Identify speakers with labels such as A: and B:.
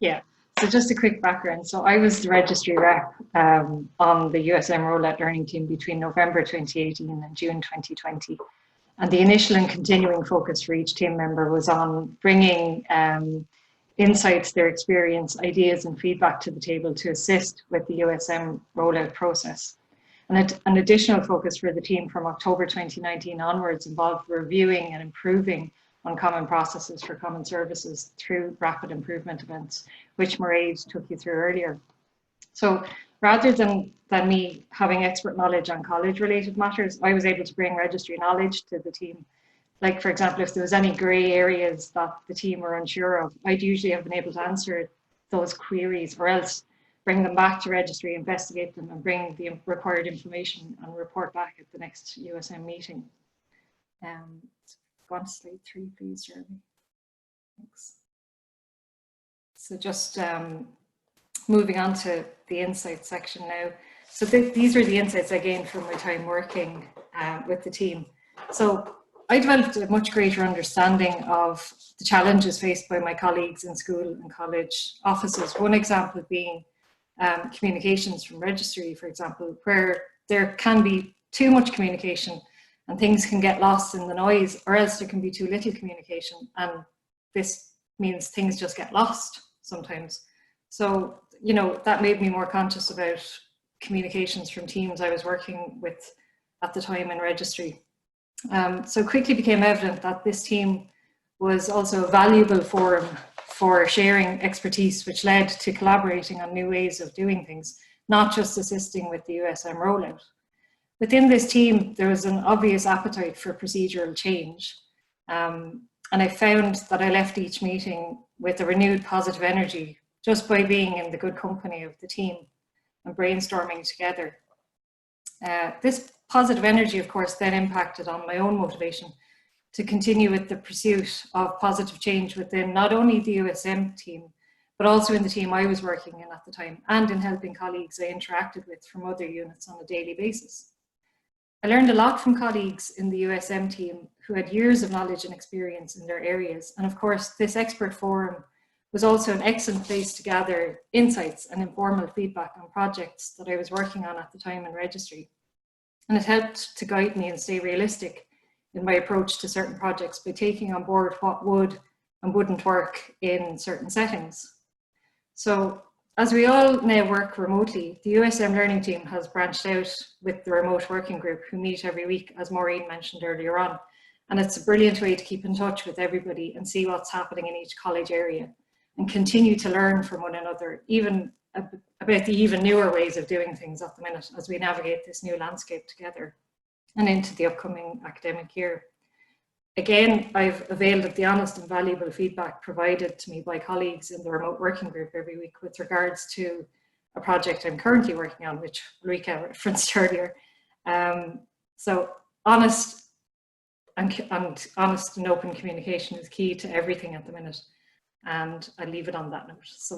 A: Yeah, so just a quick background. So I was the registry rep on the USM Learning Team between November 2018 and June 2020. And the initial and continuing focus for each team member was on bringing insights, their experience, ideas and feedback to the table to assist with the USM rollout process. And an additional focus for the team from October 2019 onwards involved reviewing and improving on common processes for common services through rapid improvement events, which Mairead took you through earlier. So rather than me having expert knowledge on college related matters, I was able to bring registry knowledge to the team. Like, for example, if there was any grey areas that the team were unsure of, I'd usually have been able to answer those queries, or else bring them back to registry, investigate them and bring the required information and report back at the next USM meeting. Go on to slide 3, please, Jeremy. Thanks. So just moving on to the insights section now. So these were the insights I gained from my time working with the team. So I developed a much greater understanding of the challenges faced by my colleagues in school and college offices. One example being communications from registry, for example, where there can be too much communication and things can get lost in the noise, or else there can be too little communication. And this means things just get lost sometimes. So, you know, that made me more conscious about communications from teams I was working with at the time in registry. So it quickly became evident that this team was also a valuable forum for sharing expertise, which led to collaborating on new ways of doing things, not just assisting with the USM rollout. Within this team, there was an obvious appetite for procedural change. And I found that I left each meeting with a renewed positive energy just by being in the good company of the team and brainstorming together. This positive energy, of course, then impacted on my own motivation to continue with the pursuit of positive change within not only the USM team, but also in the team I was working in at the time, and in helping colleagues I interacted with from other units on a daily basis. I learned a lot from colleagues in the USM team who had years of knowledge and experience in their areas. And of course, this expert forum was also an excellent place to gather insights and informal feedback on projects that I was working on at the time in registry. And it helped to guide me and stay realistic in my approach to certain projects by taking on board what would and wouldn't work in certain settings. So as we all now work remotely, the USM Learning Team has branched out with the remote working group who meet every week, as Maureen mentioned earlier on. And it's a brilliant way to keep in touch with everybody and see what's happening in each college area and continue to learn from one another, even about the even newer ways of doing things at the minute as we navigate this new landscape together and into the upcoming academic year. Again, I've availed of the honest and valuable feedback provided to me by colleagues in the remote working group every week with regards to a project I'm currently working on, which Ulrika referenced earlier. So honest and open communication is key to everything at the minute. And I leave it on that note. So